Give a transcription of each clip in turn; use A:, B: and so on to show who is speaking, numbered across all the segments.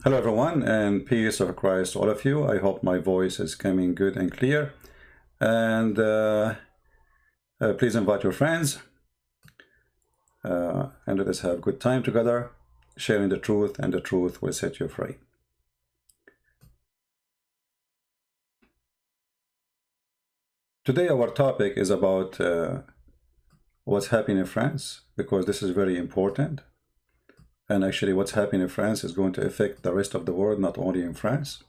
A: Hello everyone, and peace of Christ to all of you. I hope my voice is coming good and clear. And please invite your friends and let us have a good time together, sharing the truth, and the truth will set you free. Today our topic is about what's happening in France, because this is very important. And actually what's happening in France is going to affect the rest of the world, not only in France.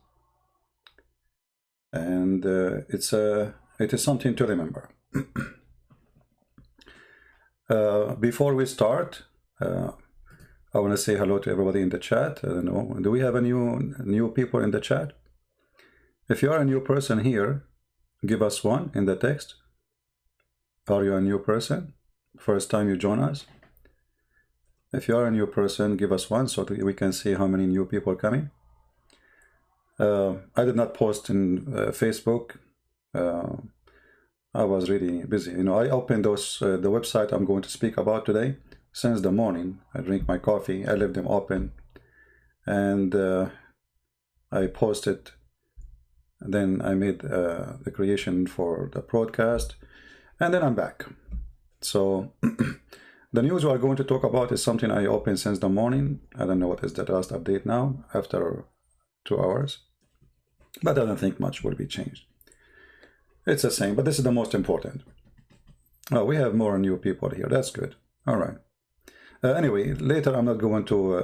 A: And it is something to remember. Before we start, I want to say hello to everybody in the chat. I don't know, do we have a new people in the chat? If you are a new person here, give us one in the text. Are you a new person? First time you join us? If you are a new person, give us one so that we can see how many new people are coming. I did not post in Facebook. I was really busy. You know, I opened the website I'm going to speak about today since the morning. I drink my coffee, I left them open, and I posted. Then I made the creation for the broadcast, and then I'm back. So the news we are going to talk about is something I opened since the morning. I don't know what is the last update now after 2 hours, but I don't think much will be changed. It's the same, but this is the most important. Oh, we have more new people here. That's good. All right. Anyway, later I'm not going to.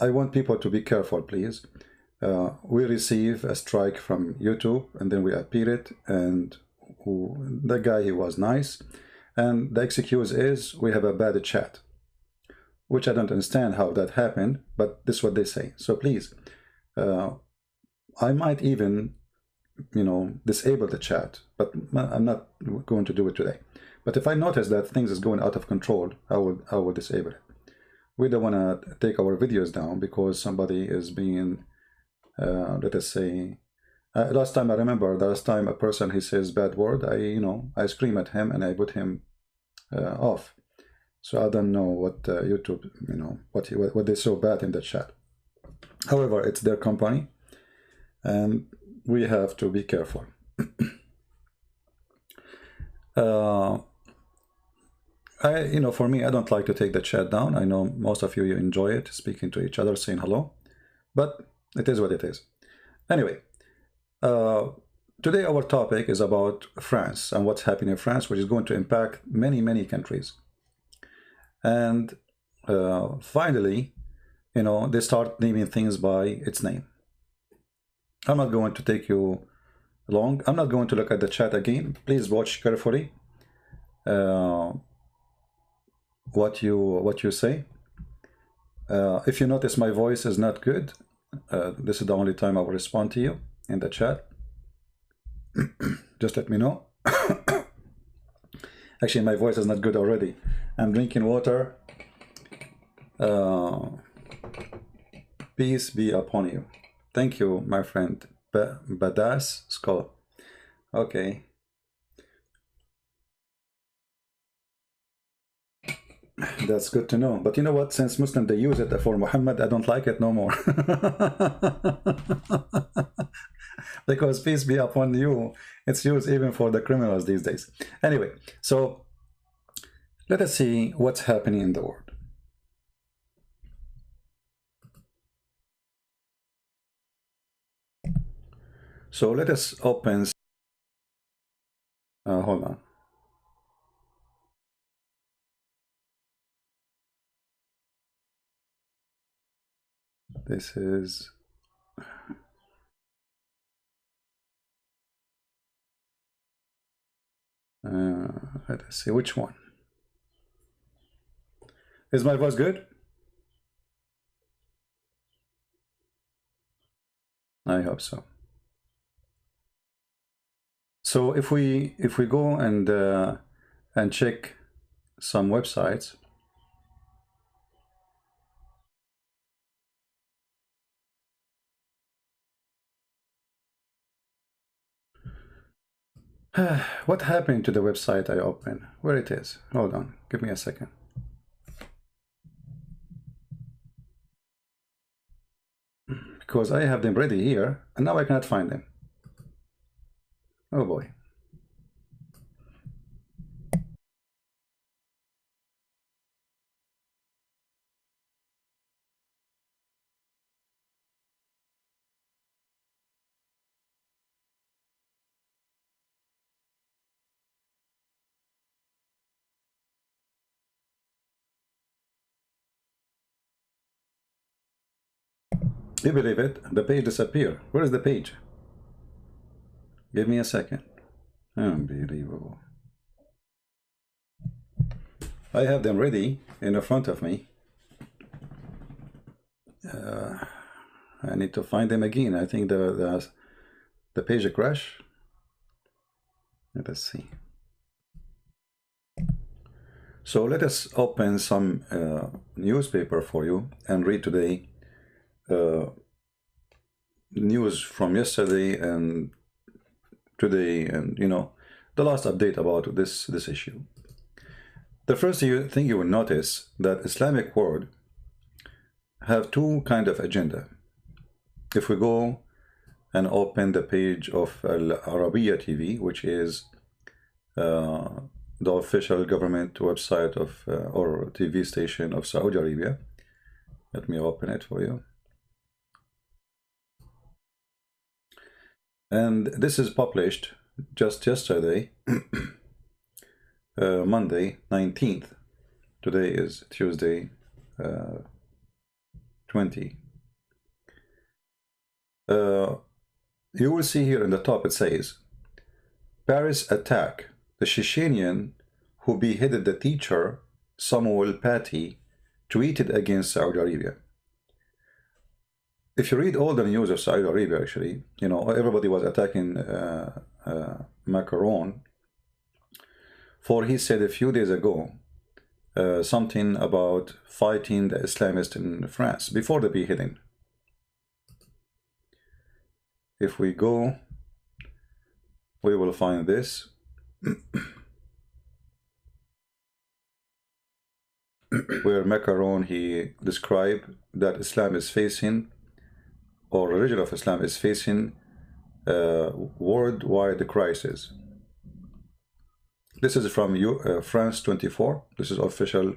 A: I want people to be careful, please. We receive a strike from YouTube, and then we appeal it, and the guy, he was nice, and the excuse is we have a bad chat, which I don't understand how that happened, but this is what they say. So please, I might even, disable the chat, but I'm not going to do it today. But if I notice that things is going out of control, I will disable it. We don't want to take our videos down because somebody is being, let us say, last time a person, he says bad word, I scream at him and I put him off. So I don't know what YouTube, what they saw bad in the chat. However, it's their company, and we have to be careful. For me, I don't like to take the chat down. I know most of you enjoy it, speaking to each other, saying hello, but it is what it is. Anyway, today our topic is about France and what's happening in France, which is going to impact many countries. And finally, they start naming things by its name. I'm not going to take you long. I'm not going to look at the chat again. Please watch carefully what you say. If you notice my voice is not good, this is the only time I will respond to you in the chat. Just let me know. Actually, my voice is not good already. I'm drinking water. Peace be upon you. Thank you, my friend. Badass Skull. Okay. That's good to know. But you know what? Since Muslim, they use it for Muhammad, I don't like it no more. Because peace be upon you, it's used even for the criminals these days. Anyway, so let us see what's happening in the world. So let us open. Hold on. This is. Let us see which one. Is my voice good? I hope so. So if we go and check some websites, what happened to the website I opened? Where it is? Hold on, give me a second. because I have them ready here, and now I cannot find them. Oh boy. You believe it? The page disappeared. Where is the page? Give me a second. Unbelievable. I have them ready in the front of me. I need to find them again. I think the page crashed. Let us see. So let us open some newspaper for you and read today news from yesterday and today, and the last update about this issue. The first thing you will notice that Islamic world have two kind of agenda. If we go and open the page of Al Arabiya TV, which is the official government website of or TV station of Saudi Arabia. Let me open it for you. And this is published just yesterday, Monday 19th. Today is Tuesday 20. You will see here in the top it says, Paris attack. The Chechenian who beheaded the teacher Samuel Paty tweeted against Saudi Arabia. If you read all the news of Saudi Arabia, actually, everybody was attacking Macron, for he said a few days ago something about fighting the Islamists in France before the beheading. If we go, we will find this. Where Macron, he described that Islam is facing, or religion of Islam is facing worldwide crisis. This is from France 24. This is official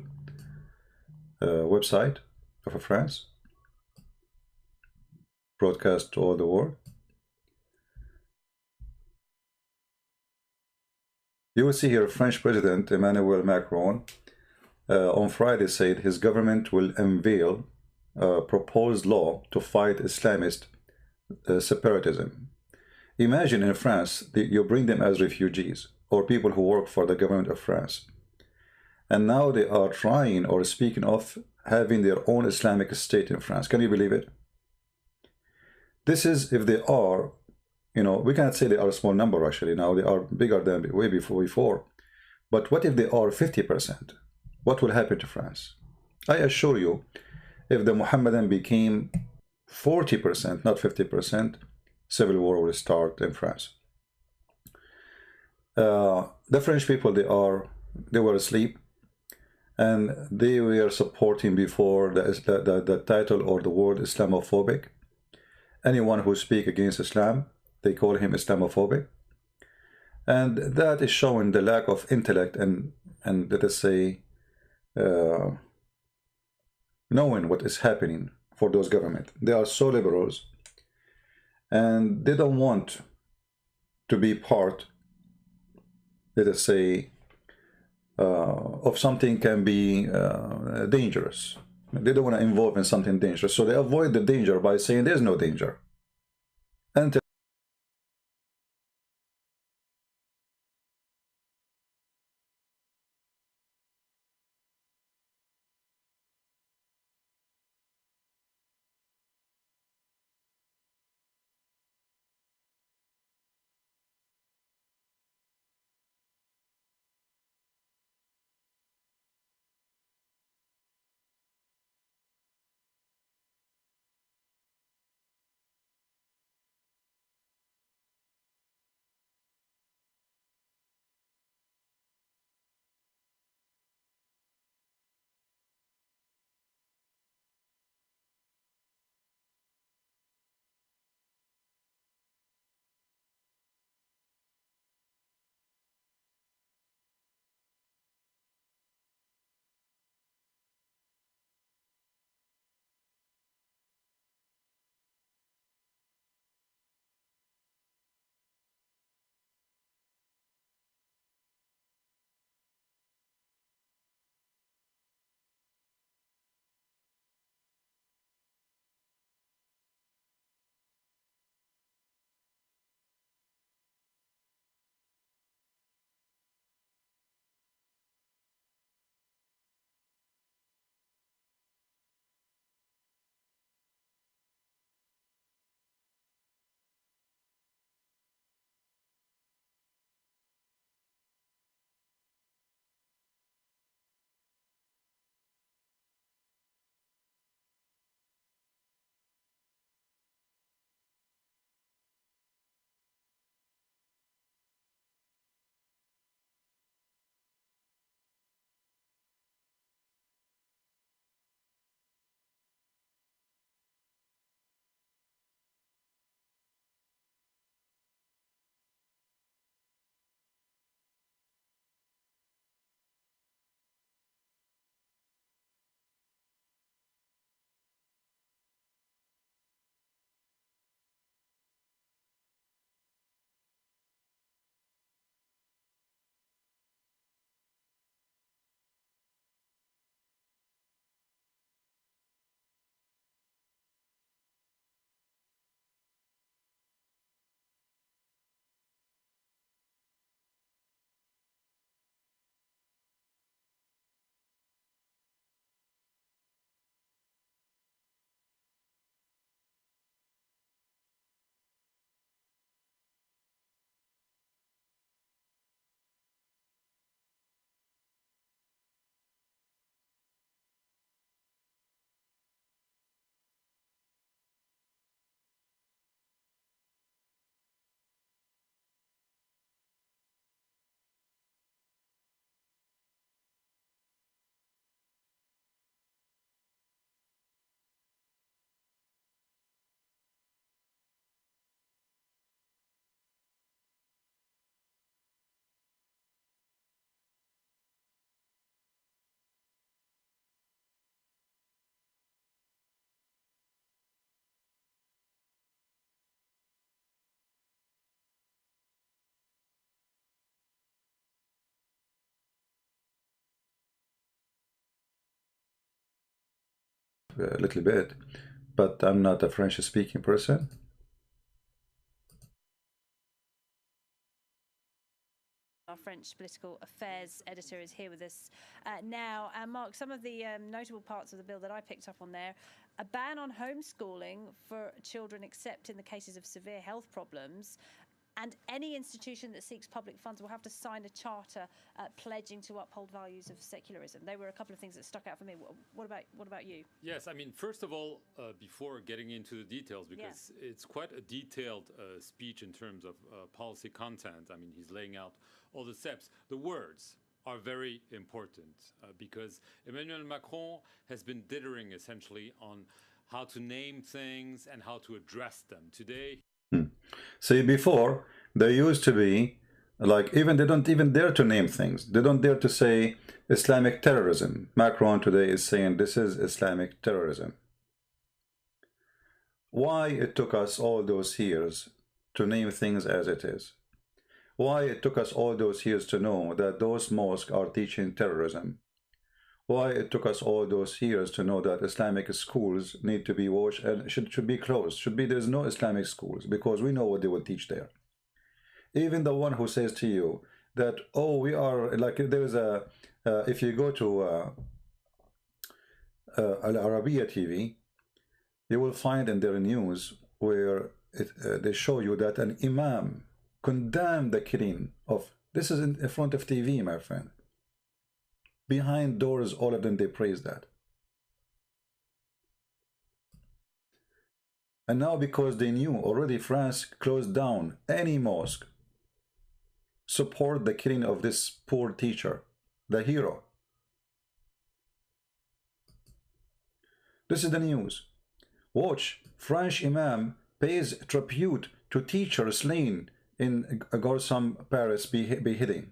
A: website of France, broadcast to all the world. You will see here French President Emmanuel Macron on Friday said his government will unveil a proposed law to fight Islamist separatism. Imagine in France, you bring them as refugees or people who work for the government of France. And now they are trying or speaking of having their own Islamic state in France. Can you believe it? This is if they are, we cannot say they are a small number actually. Now they are bigger than way before. But what if they are 50%? What will happen to France? I assure you, if the Mohammedan became 40%, not 50%, civil war will start in France. The French people, they were asleep, and they were supporting before the title or the word Islamophobic. Anyone who speaks against Islam, they call him Islamophobic. And that is showing the lack of intellect and let us say, knowing what is happening for those government. They are so liberals, and they don't want to be part, let us say, of something can be dangerous. They don't want to involve in something dangerous, so they avoid the danger by saying there's no danger. Until a little bit, but I'm not a French-speaking person.
B: Our French political affairs editor is here with us now. And Mark, some of the notable parts of the bill that I picked up on there: a ban on homeschooling for children except in the cases of severe health problems, and any institution that seeks public funds will have to sign a charter pledging to uphold values of secularism. They were a couple of things that stuck out for me. What about you?
C: Yes, I mean, first of all, before getting into the details, because it's quite a detailed speech in terms of policy content. I mean, he's laying out all the steps. The words are very important because Emmanuel Macron has been dithering essentially on how to name things and how to address them. Today,
A: see, before they used to be like, even they don't even dare to name things. They don't dare to say Islamic terrorism. Macron today is saying this is Islamic terrorism. Why it took us all those years to name things as it is? Why it took us all those years to know that those mosques are teaching terrorism? Why it took us all those years to know that Islamic schools need to be washed and should be closed? There's no Islamic schools, because we know what they will teach there. Even the one who says to you that, oh, we are like, there's a if you go to Al Arabiya TV, you will find in their news where they show you that an imam condemned the killing of, this is in front of TV, my friend. Behind doors, all of them, they praise that. And now, because they knew already France closed down any mosque, support the killing of this poor teacher, the hero. This is the news. Watch, French imam pays tribute to teacher slain in Gorsam, Paris beheading.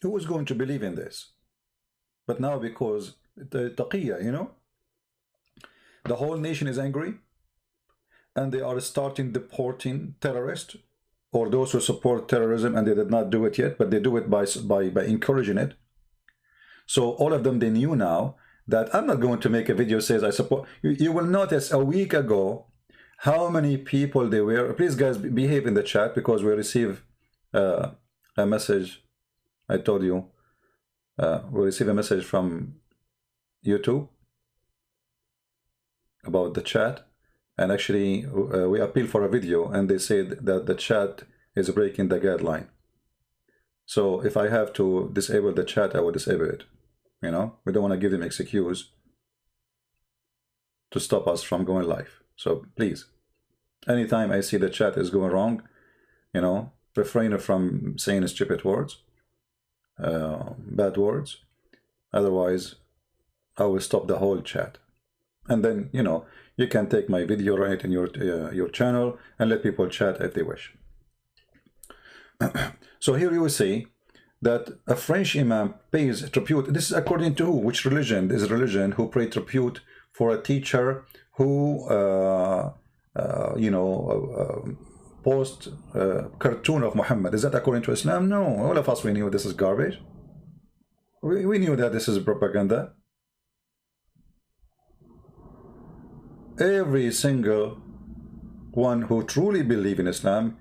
A: Who was going to believe in this? But now, because the taqiyya, you know, the whole nation is angry, and they are starting deporting terrorists or those who support terrorism, and they did not do it yet, but they do it by encouraging it. So all of them, they knew now that I'm not going to make a video says I support. You will notice a week ago how many people they were. Please, guys, behave in the chat, because we receive a message. I told you we receive a message from YouTube about the chat, and actually we appeal for a video, and they said that the chat is breaking the guideline. So if I have to disable the chat, I will disable it. You know, we don't want to give them excuse to stop us from going live. So please, anytime I see the chat is going wrong, you know, refrain from saying stupid words, bad words. Otherwise, I will stop the whole chat. And then, you know, you can take my video right in your channel and let people chat if they wish. So here you will see that a French imam pays tribute. This is according to who? Which religion? This is religion who paid tribute for a teacher who, you know, post cartoon of Muhammad. Is that according to Islam? No. All of us, we knew this is garbage. We knew that this is propaganda. Every single one who truly believes in Islam,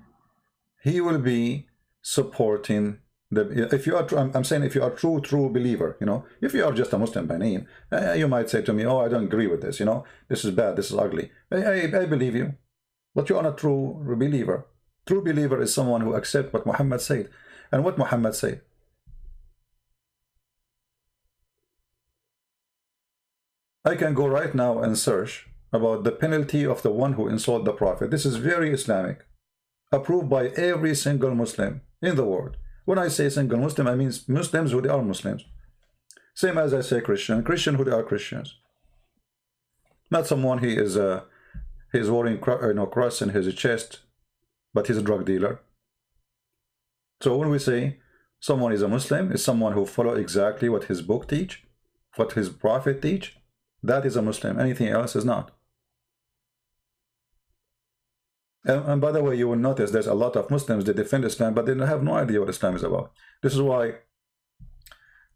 A: he will be supporting the. If you are, I'm saying, if you are true believer, you know, if you are just a Muslim by name, you might say to me, "Oh, I don't agree with this. You know, this is bad. This is ugly." I believe you, but you are not a true believer. True believer is someone who accepts what Muhammad said, and what Muhammad said. I can go right now and search about the penalty of the one who insulted the Prophet. This is very Islamic, approved by every single Muslim in the world. When I say single Muslim, I mean Muslims who they are Muslims. Same as I say Christian who they are Christians. Not someone he is he's wearing cross in his chest, but he's a drug dealer. So when we say someone is a Muslim, is someone who follows exactly what his book teach, what his prophet teach. That is a Muslim. Anything else is not. And by the way, you will notice there's a lot of Muslims that defend Islam, but they have no idea what Islam is about. This is why,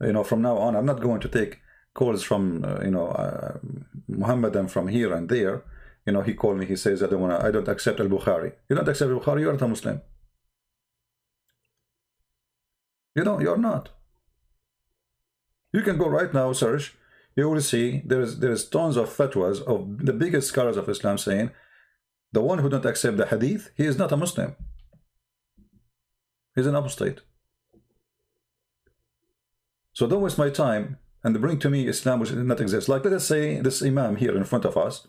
A: you know, from now on, I'm not going to take calls from Muhammadan from here and there. He called me. He says, I don't accept al-Bukhari. You don't accept al-Bukhari, you're not a Muslim. You're not. You can go right now, search. You will see there's tons of fatwas of the biggest scholars of Islam saying the one who don't accept the hadith, he is not a Muslim. He's an apostate. So don't waste my time and bring to me Islam which does not exist. Like, let us say this Imam here in front of us,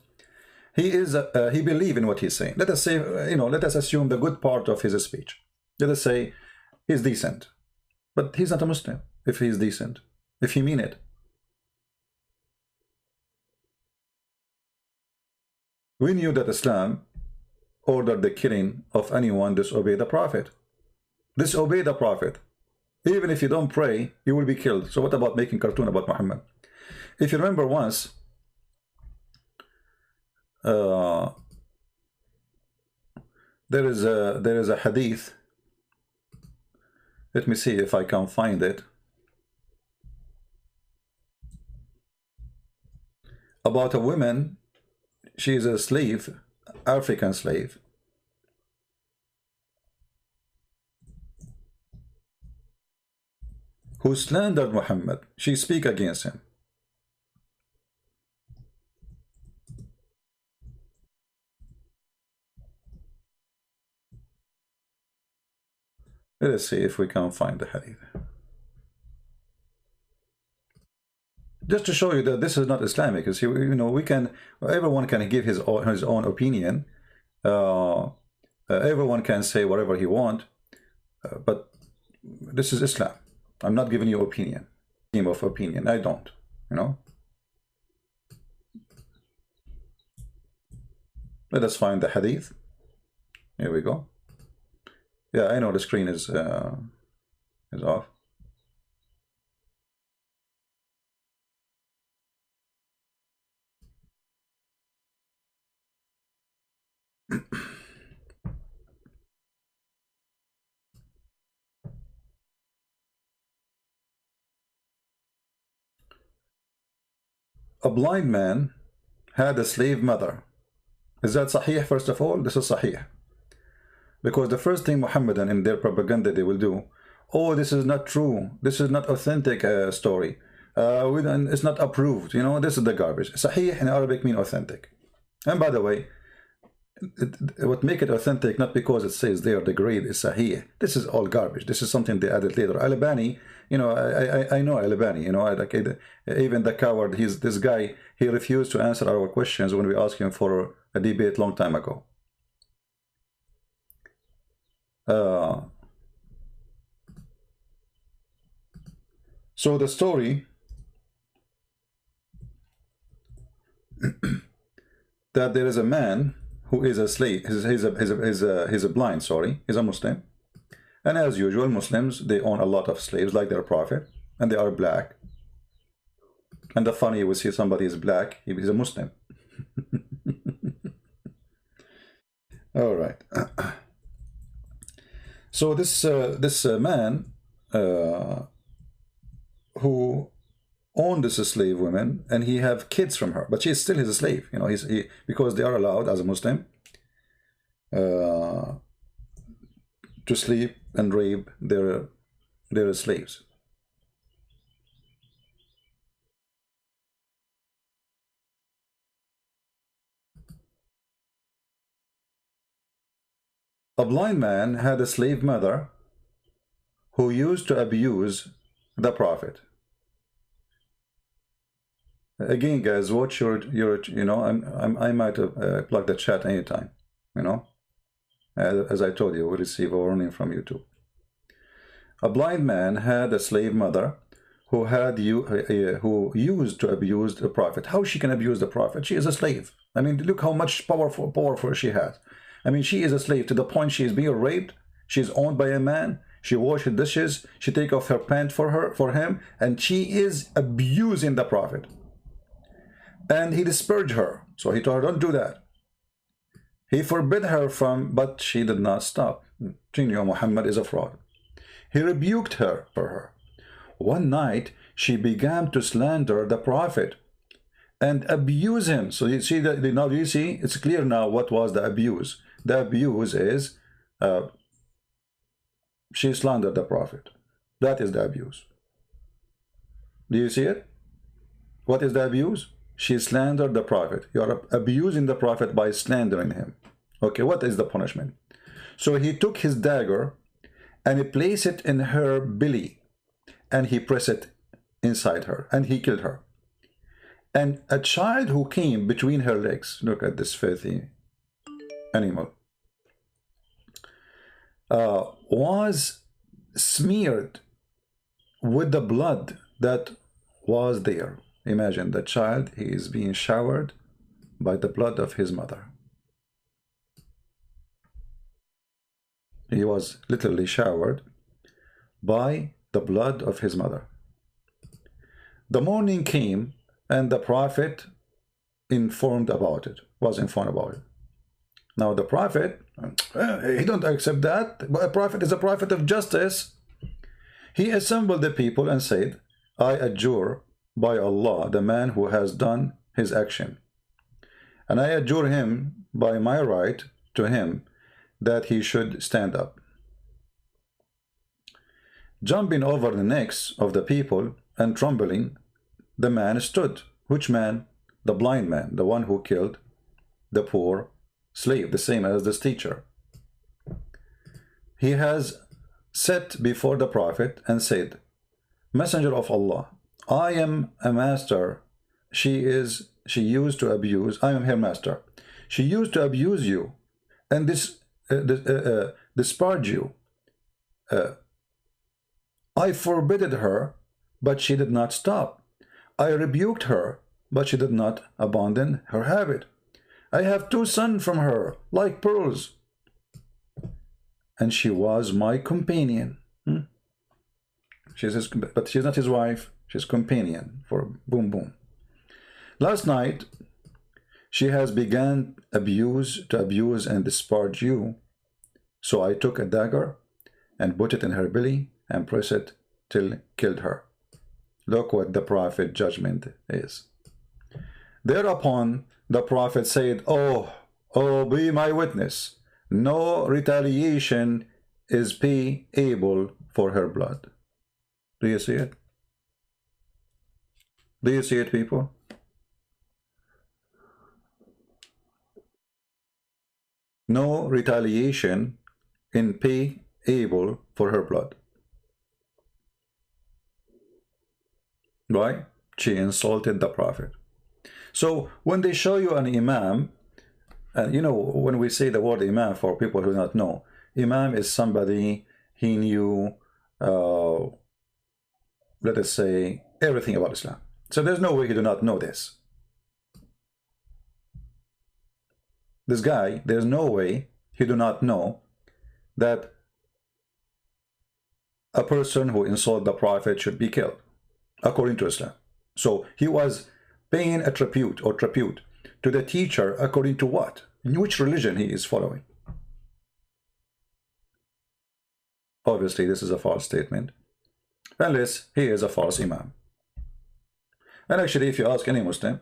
A: he believes in what he's saying. Let us say, let us assume the good part of his speech. Let us say he's decent, but he's not a Muslim if he's decent, if he mean it. We knew that Islam ordered the killing of anyone disobey the Prophet. Disobey the Prophet. Even if you don't pray, you will be killed. So what about making cartoon about Muhammad? If you remember once, there is a hadith. Let me see if I can find it. About a woman. She is a slave, African slave. Who slandered Muhammad. She speak against him. Let us see if we can find the hadith. Just to show you that this is not Islamic. You see, everyone can give his own opinion. Everyone can say whatever he wants, but this is Islam. I'm not giving you opinion, team of opinion. I don't, Let us find the hadith. Here we go. Yeah, I know the screen is off. A blind man had a slave mother. Is that sahih? First of all, this is sahih. Because the first thing Muhammadan in their propaganda they will do, oh, this is not true. This is not authentic story. It's not approved. This is the garbage. Sahih in Arabic means authentic. And by the way, what make it authentic, not because it says there the grade is sahih. This is all garbage. This is something they added later. Al-Albani, I know Al-Albani, even the coward, this guy, he refused to answer our questions when we asked him for a debate long time ago. So the story that there is a man who is a slave, he's a blind, sorry, he's a Muslim. And as usual, Muslims, they own a lot of slaves like their prophet, and they are black. And the funny, you will see somebody is black, he's a Muslim. All right. So this man who owned this slave woman, and he have kids from her, but she is still his slave. Because they are allowed as a Muslim to sleep and rape their slaves. A blind man had a slave mother who used to abuse the prophet. Again, guys, watch your I might plug the chat anytime, as I told you, we receive a warning from YouTube. A blind man had a slave mother who used to abuse the prophet. How she can abuse the prophet? She is a slave. I mean, look how much powerful she has. I mean, she is a slave to the point she is being raped. She is owned by a man. She washes dishes. She takes off her pants for him, and she is abusing the prophet. And he disparaged her. So he told her, don't do that. He forbid her but she did not stop. She knew Muhammad is a fraud. He rebuked her for her. one night she began to slander the Prophet and abuse him. So you see that now, you see, it's clear now what was the abuse. The abuse is she slandered the Prophet. That is the abuse. Do you see it? What is the abuse? She slandered the Prophet. You are abusing the Prophet by slandering him. Okay, what is the punishment? So he took his dagger and he placed it in her belly and he pressed it inside her and he killed her. And a child who came between her legs, look at this filthy animal, was smeared with the blood that was there. Imagine the child, he is being showered by the blood of his mother. He was literally showered by the blood of his mother. The morning came and the Prophet was informed about it. Now the Prophet, he don't accept that. But a Prophet is a prophet of justice. He assembled the people and said, I adjure by Allah the man who has done his action, and I adjure him by my right to him that he should stand up. Jumping over the necks of the people and trembling, the man stood. Which man? The blind man, the one who killed the poor slave, the same as this teacher. He has sat before the Prophet and said, Messenger of Allah, I am a master. She used to abuse. I am her master. She used to abuse you and disparage you. I forbade her, but she did not stop. I rebuked her, but she did not abandon her habit. I have 2 sons from her, like pearls, and she was my companion. But she's not his wife. She's companion for boom boom. Last night, she has begun to abuse and disparage you. So I took a dagger and put it in her belly and pressed it till killed her. Look what the Prophet judgment is. Thereupon the Prophet said, Oh, be my witness. No retaliation is payable for her blood. Do you see it? Do you see it, people? No retaliation in payable for her blood. Why? She insulted the Prophet. So when they show you an imam, and you know, when we say the word imam, for people who do not know, imam is somebody he knew, let us say, everything about Islam. So there's no way he do not know this. This guy, there's no way he do not know that a person who insulted the Prophet should be killed, according to Islam. So he was paying a tribute to the teacher according to what? In which religion he is following? Obviously, this is a false statement, unless he is a false imam. And actually, if you ask any Muslim,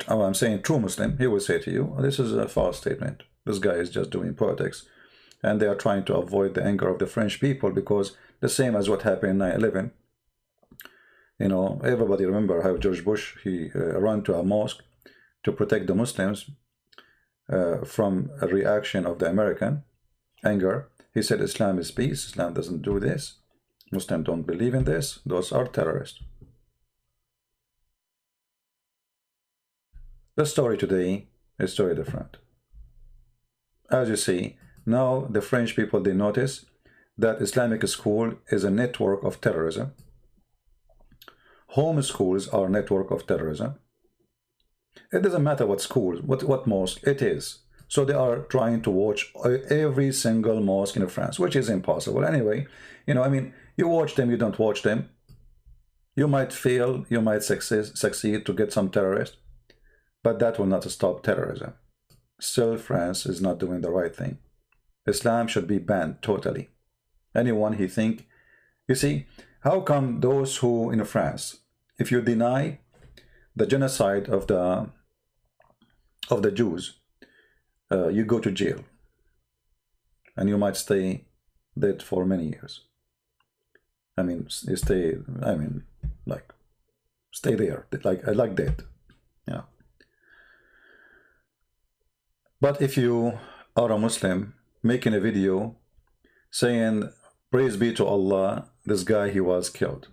A: I'm saying true Muslim, he will say to you, this is a false statement. This guy is just doing politics. And they are trying to avoid the anger of the French people, because the same as what happened in 9/11. You know, everybody remember how George Bush, he ran to a mosque to protect the Muslims from a reaction of the American anger. He said Islam is peace. Islam doesn't do this. Muslims don't believe in this. Those are terrorists. The story today is very different. As you see, now the French people, they notice that Islamic school is a network of terrorism. Home schools are a network of terrorism. It doesn't matter what school, what mosque it is. So they are trying to watch every single mosque in France, which is impossible. Anyway, you know, I mean, you watch them, you don't watch them. You might fail, you might succeed to get some terrorists, but that will not stop terrorism. Still, France is not doing the right thing. Islam should be banned totally. Anyone he think, you see, How come those who in France, if you deny the genocide of the Jews, you go to jail, and you might stay dead for many years. I mean, you stay. I mean, like, stay there, like that. Yeah. But if you are a Muslim making a video saying, "Praise be to Allah, this guy, he was killed,"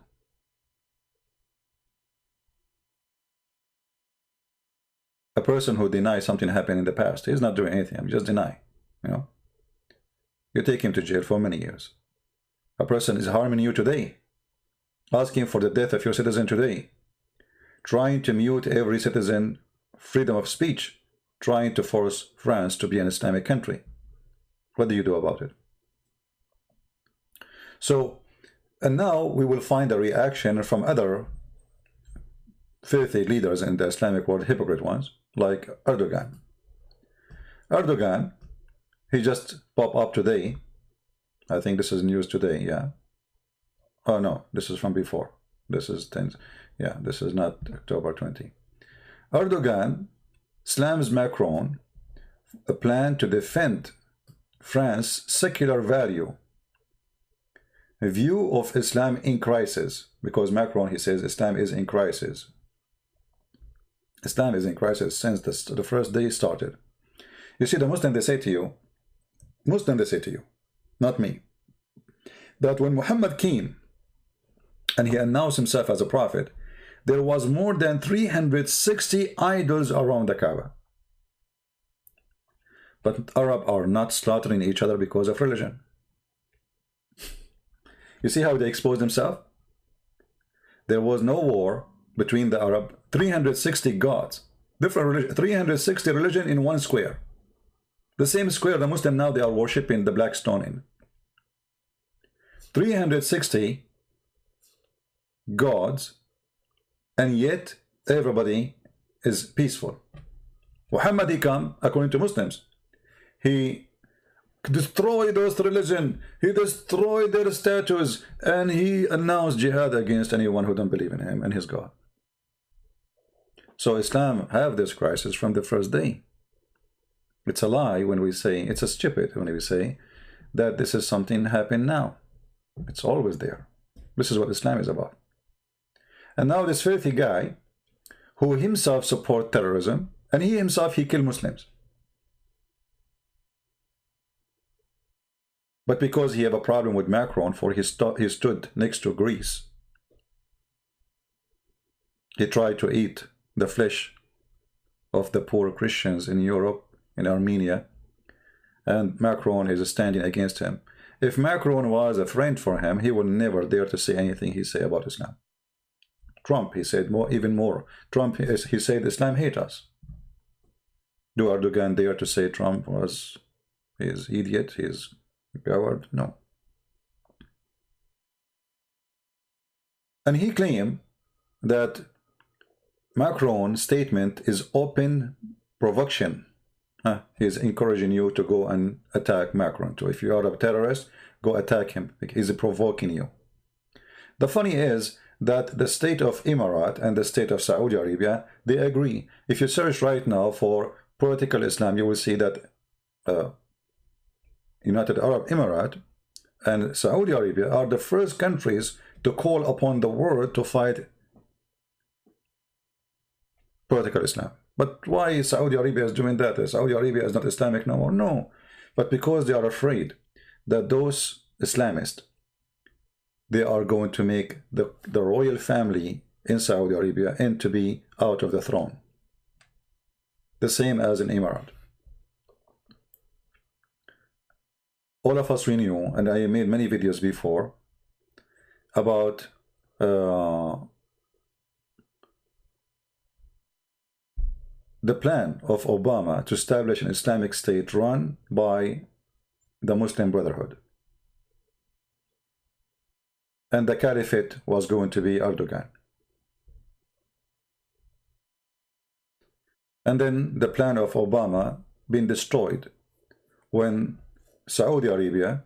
A: a person who denies something happened in the past, he's not doing anything. Just deny, you know. You take him to jail for many years. A person is harming you today, asking for the death of your citizen today, trying to mute every citizen freedom of speech, trying to force France to be an Islamic country. What do you do about it? So, and now we will find a reaction from other filthy leaders in the Islamic world, hypocrite ones, like Erdogan. Erdogan, he just popped up today. I think this is news today, yeah. Oh no, this is from before. This is 10, yeah, this is not October 20. Erdogan slams Macron a plan to defend France's secular value, a view of Islam in crisis, because Macron, he says Islam is in crisis. Islam is in crisis since the first day started. You see, the Muslim, they say to you, not me, that when Muhammad came and he announced himself as a prophet, there was more than 360 idols around the Kaaba. But Arabs are not slaughtering each other because of religion. You see how they exposed themselves? There was no war between the Arab. 360 gods, different religion, 360 religion in one square. The same square the Muslim now they are worshipping the black stone in. 360 gods, and yet everybody is peaceful. Muhammad, he come, according to Muslims, he destroyed those religion, he destroyed their statues, and he announced jihad against anyone who don't believe in him and his God. So Islam have this crisis from the first day. It's a lie when we say, it's a stupid when we say that this is something happened now. It's always there. This is what Islam is about. And now this filthy guy who himself support terrorism, and he himself, he kill Muslims. But because he have a problem with Macron, for he stood next to Greece, he tried to eat the flesh of the poor Christians in Europe, in Armenia, and Macron is standing against him. If Macron was a friend for him, he would never dare to say anything he say about Islam. Trump, he said even more. Trump, he said Islam hate us. Do Erdogan dare to say Trump was his idiot, his coward? No. And he claimed that Macron's statement is open provocation. He's encouraging you to go and attack Macron. So if you are a terrorist, go attack him. He's provoking you. The funny is that the state of Emirates and the state of Saudi Arabia, they agree. If you search right now for political Islam, you will see that United Arab Emirates and Saudi Arabia are the first countries to call upon the world to fight political Islam. But why Saudi Arabia is doing that? Saudi Arabia is not Islamic no more? No. But because they are afraid that those Islamists, they are going to make the royal family in Saudi Arabia and to be out of the throne. The same as in Emirates. All of us we knew, and I made many videos before, about the plan of Obama to establish an Islamic state run by the Muslim Brotherhood. And the caliphate was going to be Erdogan. And then the plan of Obama been destroyed when Saudi Arabia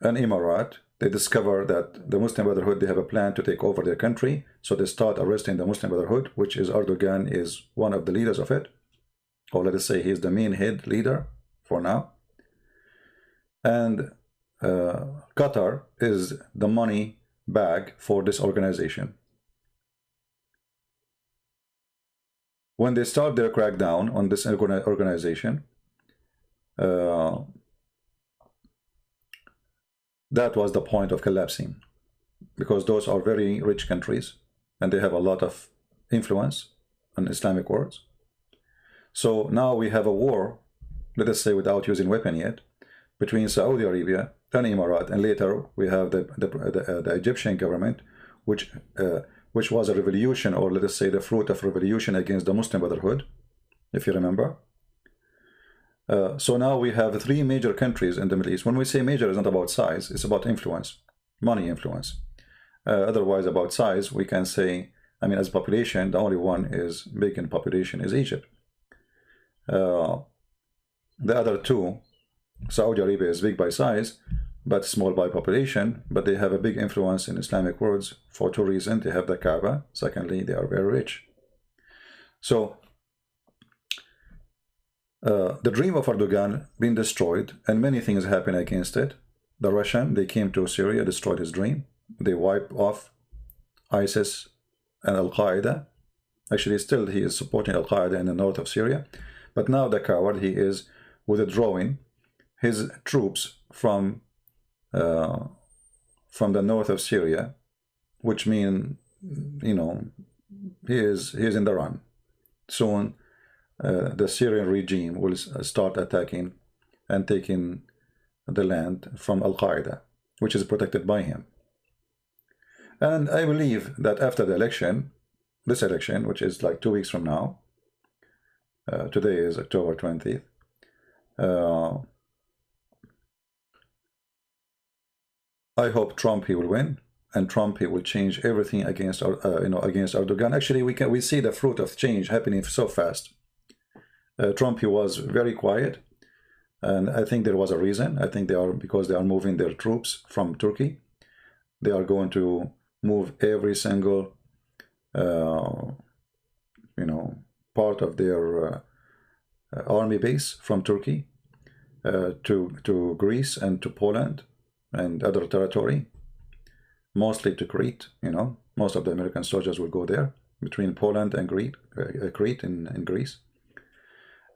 A: and Emirates they discover that the Muslim Brotherhood, they have a plan to take over their country. So they start arresting the Muslim Brotherhood, which is Erdogan is one of the leaders of it. Or let us say he's the main head leader for now. And Qatar is the money bag for this organization. When they start their crackdown on this organization, that was the point of collapsing, because those are very rich countries and they have a lot of influence on Islamic world. So now we have a war, let us say without using weapon yet, between Saudi Arabia and Emirat, and later we have the Egyptian government, which was a revolution, or let us say the fruit of revolution against the Muslim Brotherhood, if you remember. So now we have three major countries in the Middle East. When we say major, it's not about size, it's about influence, money influence. Otherwise, about size, we can say, I mean, as population, the only one is big in population is Egypt. The other two, Saudi Arabia is big by size, but small by population, but they have a big influence in Islamic worlds for two reasons. They have the Kaaba. Secondly, they are very rich. So the dream of Erdogan being destroyed, and many things happen against it. The Russian, they came to Syria, destroyed his dream. They wiped off ISIS and Al-Qaeda. Actually, still he is supporting Al-Qaeda in the north of Syria. But now the coward, he is withdrawing his troops from the north of Syria, which means, you know, he is in the run. Soon the Syrian regime will start attacking and taking the land from Al-Qaeda, which is protected by him. And I believe that after the election, this election, which is like 2 weeks from now, today is October 20th, I hope Trump, he will win, and Trump, he will change everything against against Erdogan. Actually, we see the fruit of change happening so fast. Trump, he was very quiet, and I think there was a reason. I think because they are moving their troops from Turkey. They are going to move every single part of their army base from Turkey to Greece and to Poland and other territory, mostly to Crete. Most of the American soldiers will go there, between Poland and Crete in Greece.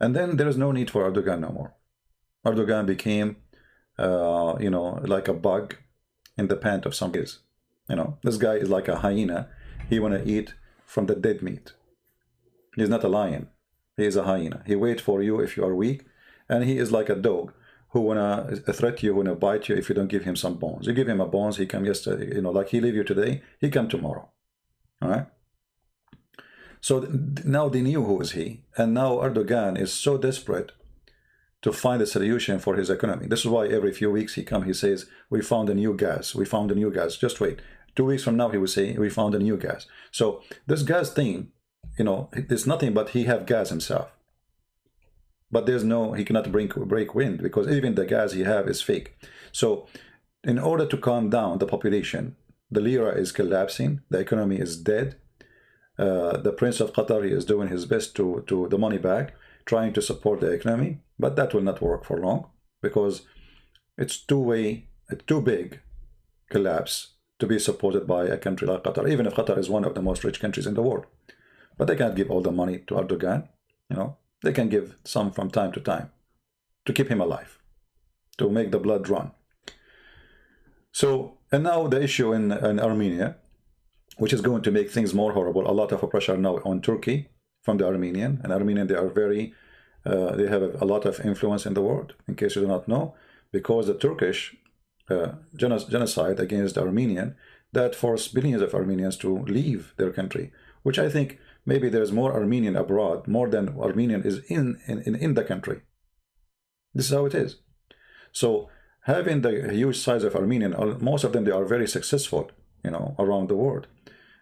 A: And then there is no need for Erdogan no more. Erdogan became, like a bug in the pant of some kids. This guy is like a hyena. He want to eat from the dead meat. He's not a lion. He is a hyena. He waits for you if you are weak, and he is like a dog who wanna threat you, wanna bite you if you don't give him some bones. You give him a bones, he come yesterday. Like he leave you today, he come tomorrow. All right. So now they knew who is he, and now Erdogan is so desperate to find a solution for his economy. This is why every few weeks he says, we found a new gas, we found a new gas. Just wait. 2 weeks from now he will say, we found a new gas. So this gas thing, it's nothing but he have gas himself. But he cannot break wind, because even the gas he have is fake. So in order to calm down the population, the lira is collapsing, the economy is dead. The Prince of Qatar is doing his best to the money back, trying to support the economy, but that will not work for long, because it's too big collapse to be supported by a country like Qatar, even if Qatar is one of the most rich countries in the world. But they can't give all the money to Erdogan. They can give some from time to time to keep him alive, to make the blood run. So, and now the issue in Armenia, which is going to make things more horrible. A lot of pressure now on Turkey from the Armenian. And Armenian, they are they have a lot of influence in the world, in case you do not know, because the Turkish genocide against the Armenian, that forced billions of Armenians to leave their country, which I think maybe there's more Armenian abroad, more than Armenian is in the country. This is how it is. So having the huge size of Armenian, most of them, they are very successful, around the world.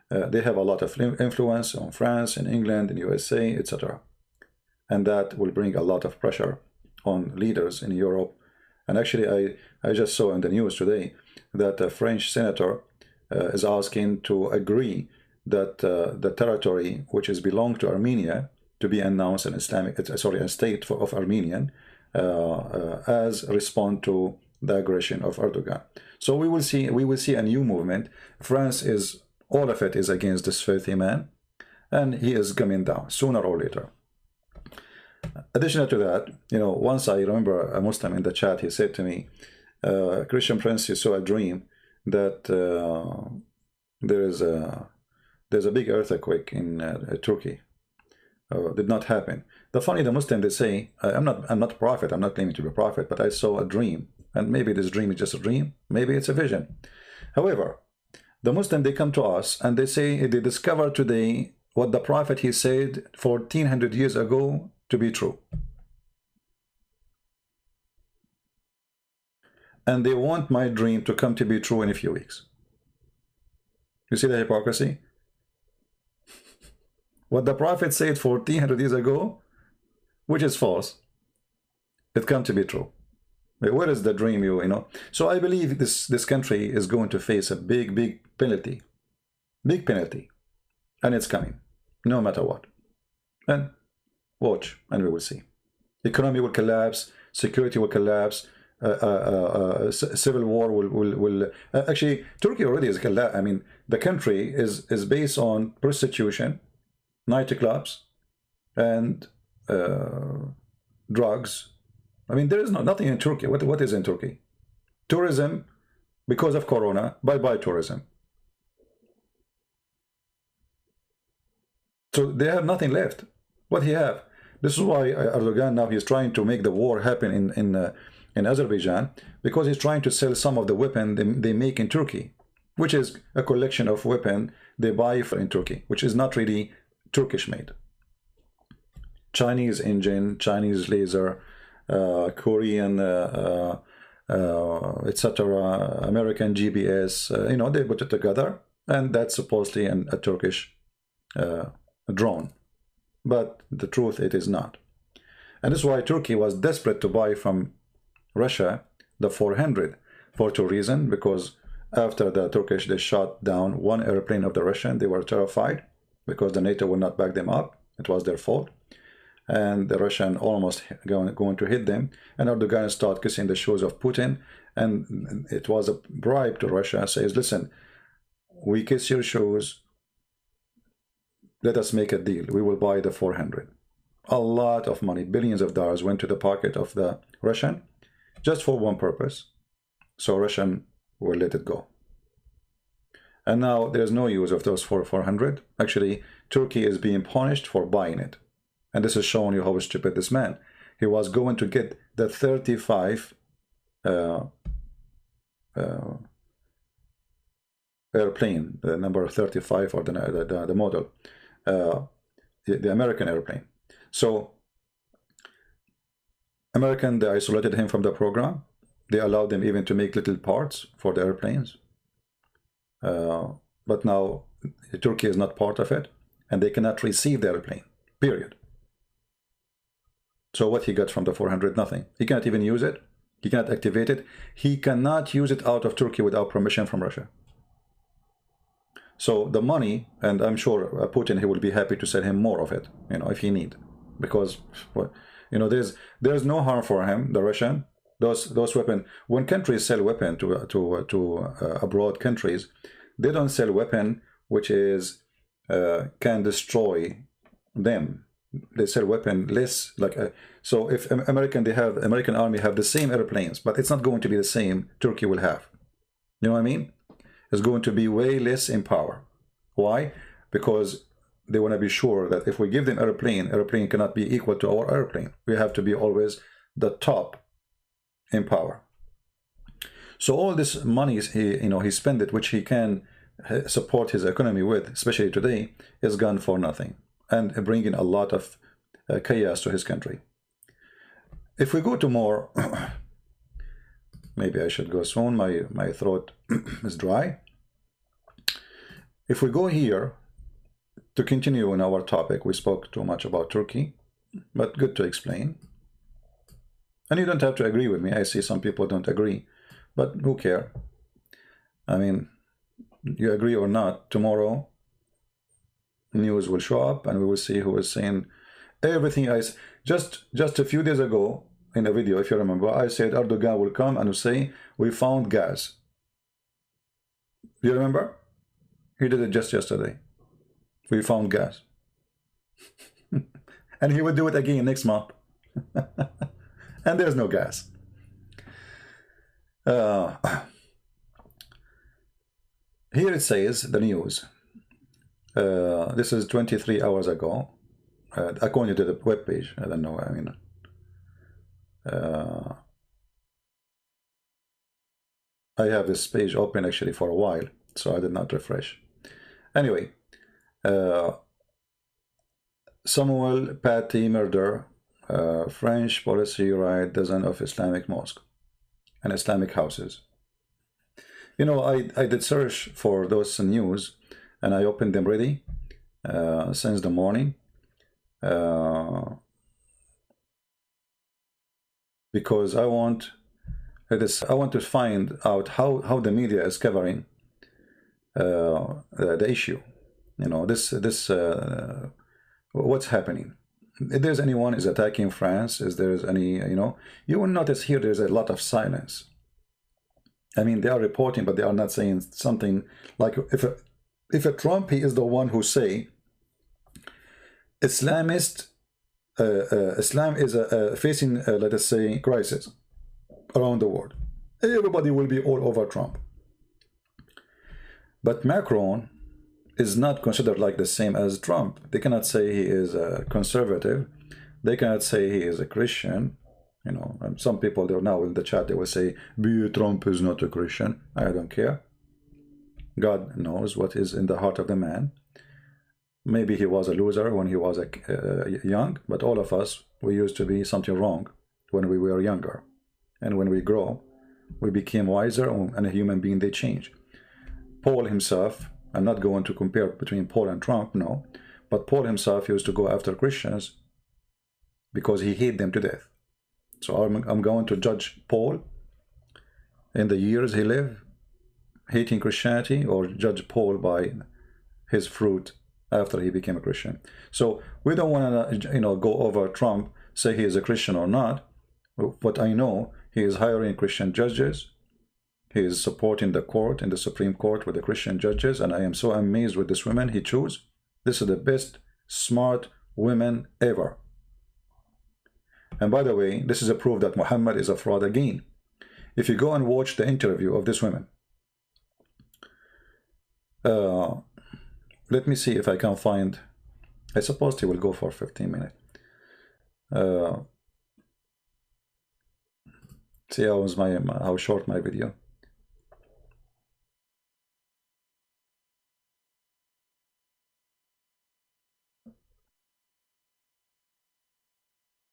A: They have a lot of influence on France, in England, in USA, etc. And that will bring a lot of pressure on leaders in Europe And actually, I just saw in the news today that a French senator is asking to agree that the territory which is belong to Armenia to be announced an a state of Armenian as a response to the aggression of Erdogan. So we will see a new movement. France is, all of it is against this filthy man, and he is coming down sooner or later. Additional to that, you know, once I remember a Muslim in the chat, he said to me, Christian Prince, you saw a dream that there's a big earthquake in Turkey. Did not happen. The Muslim, they say, I'm not a prophet, I'm not claiming to be a prophet, but I saw a dream, and maybe this dream is just a dream, maybe it's a vision. However, the Muslim, they come to us and they say they discover today what the prophet he said 1400 years ago to be true. And they want my dream to come to be true in a few weeks. You see the hypocrisy? What the prophet said 1400 years ago, which is false, it come to be true. Where is the dream, you know? So I believe this country is going to face a big penalty. Big penalty. And it's coming, no matter what. And watch, and we will see. Economy will collapse, security will collapse, civil war will actually, Turkey already is collapsed. I mean, the country is based on prostitution, nightclubs, and drugs. I mean, there is nothing in Turkey. What is in Turkey? Tourism, because of Corona, bye-bye tourism. So they have nothing left. What he have? This is why Erdogan now he's trying to make the war happen in Azerbaijan, because he's trying to sell some of the weapon they make in Turkey, which is a collection of weapon they buy in Turkey, which is not really Turkish made. Chinese engine, Chinese laser, Korean, etc., American GPS, you know, they put it together, and that's supposedly a Turkish drone. But the truth, it is not. And this is why Turkey was desperate to buy from Russia the 400 for two reasons. Because after the Turkish, they shot down one airplane of the Russian, they were terrified because the NATO would not back them up. It was their fault. And the Russian almost going to hit them. And Erdogan started kissing the shoes of Putin. And it was a bribe to Russia. Says, listen, we kiss your shoes. Let us make a deal. We will buy the 400. A lot of money, billions of dollars went to the pocket of the Russian just for one purpose. So Russian will let it go. And now there's no use of those 400. Actually, Turkey is being punished for buying it. And this is showing you how stupid this man. He was going to get the 35 airplane, the number 35 or the model, the American airplane. So American, they isolated him from the program. They allowed them even to make little parts for the airplanes. But now Turkey is not part of it, and they cannot receive the airplane, period. So what he got from the 400? Nothing. He cannot even use it. He cannot activate it. He cannot use it out of Turkey without permission from Russia. So the money, and I'm sure Putin, he will be happy to sell him more of it, you know, if he need, because, you know, there's no harm for him, the Russian. Those weapons, when countries sell weapon to abroad countries, they don't sell weapon which is can destroy them. They sell weapon less like so if American army have the same airplanes, but it's not going to be the same Turkey will have. You know what I mean? It's going to be way less in power. Why? Because they want to be sure that if we give them airplane cannot be equal to our airplane. We have to be always the top in power. So all this money he spent it, which he can support his economy with, especially today, is gone for nothing, and bringing a lot of chaos to his country. If we go to more, maybe I should go soon. My throat is dry. If we go here to continue in our topic, we spoke too much about Turkey, but good to explain. And you don't have to agree with me. I see some people don't agree, but who care? I mean, you agree or not, tomorrow news will show up and we will see who is saying everything. Just a few days ago in a video, if you remember, I said Erdogan will come and will say we found gas. Do you remember? He did it just yesterday. We found gas. And he would do it again next month. And there's no gas. Here it says, the news. This is 23 hours ago. According to the web page. I don't know. I mean, I have this page open actually for a while, so I did not refresh. Anyway, Samuel Paty murder. French policy right dozen of Islamic mosque and Islamic houses. You know, I did search for those news and I opened them ready since the morning because I want to find out how the media is covering the issue. You know, what's happening. If there's anyone is attacking France, is there's any, you know, you will notice here there's a lot of silence. I mean, they are reporting, but they are not saying something like if a Trump, he is the one who say Islam is facing, let us say, crisis around the world. Everybody will be all over Trump. But Macron is not considered like the same as Trump. They cannot say he is a conservative. They cannot say he is a Christian. You know, and some people there now in the chat, they will say, Trump is not a Christian. I don't care. God knows what is in the heart of the man. Maybe he was a loser when he was young, but all of us, we used to be something wrong when we were younger. And when we grow, we became wiser, and a human being, they change. Paul himself, I'm not going to compare between Paul and Trump, no. But Paul himself used to go after Christians because he hated them to death. So I'm going to judge Paul in the years he lived, hating Christianity, or judge Paul by his fruit after he became a Christian. So we don't want to, you know, go over Trump, say he is a Christian or not. But I know he is hiring Christian judges. He is supporting the court in the Supreme Court with the Christian judges, and I am so amazed with this women he chose. This is the best smart women ever. And by the way, this is a proof that Muhammad is a fraud again. If you go and watch the interview of this woman, let me see if I can find. I suppose he will go for 15 minutes. See how short my video.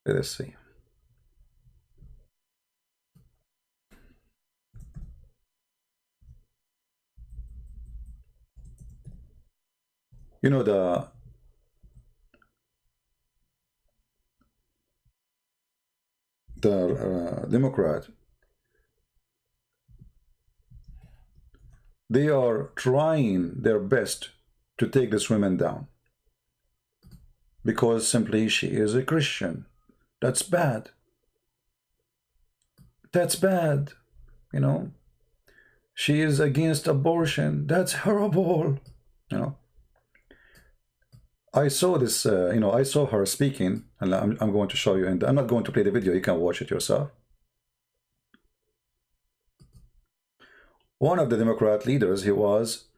A: Let us see. You know, the Democrat, they are trying their best to take this woman down because simply she is a Christian. That's bad. That's bad. You know, she is against abortion. That's horrible. You know, I saw this, you know, I saw her speaking, and I'm going to show you, and I'm not going to play the video. You can watch it yourself. One of the Democrat leaders, he was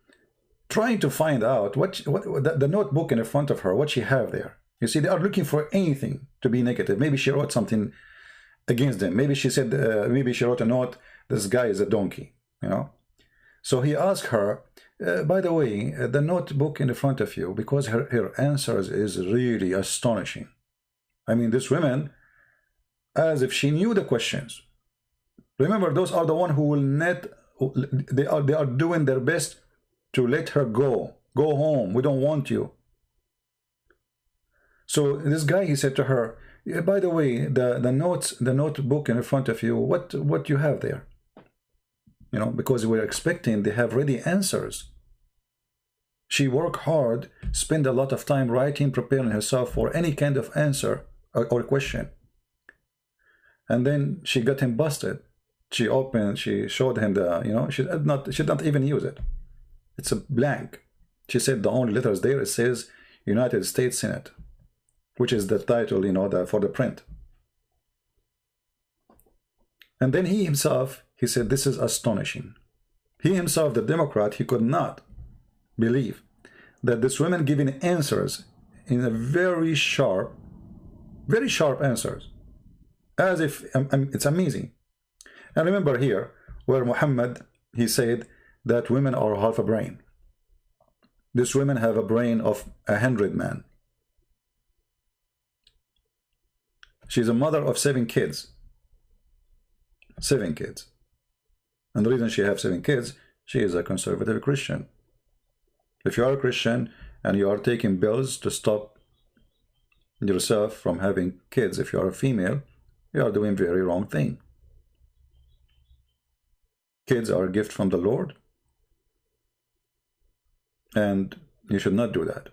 A: trying to find out what the notebook in front of her, what she have there. You see, they are looking for anything to be negative. Maybe she wrote something against them. Maybe she said, maybe she wrote a note, this guy is a donkey, you know. So he asked her, by the way, the notebook in the front of you, because her answers is really astonishing. I mean, this woman, as if she knew the questions. Remember, those are the one who will not, they are doing their best to let her go home. We don't want you. So this guy, he said to her, By the way, the notes, the notebook in front of you, what you have there? You know, because we're expecting they have ready answers. She worked hard, spent a lot of time writing, preparing herself for any kind of answer or question. And then she got him busted. She opened, she showed him the, you know, she did not even use it. It's a blank. She said the only letters there, it says United States Senate, which is the title, you know, for the print. And then he himself, he said, this is astonishing. He himself, the Democrat, he could not believe that this woman giving answers in a very sharp answers, as if it's amazing. And remember here where Muhammad, he said that women are half a brain. These women have a brain of 100 men. She's a mother of 7 kids. 7 kids. And the reason she has 7 kids, she is a conservative Christian. If you are a Christian and you are taking pills to stop yourself from having kids, if you are a female, you are doing very wrong thing. Kids are a gift from the Lord, and you should not do that.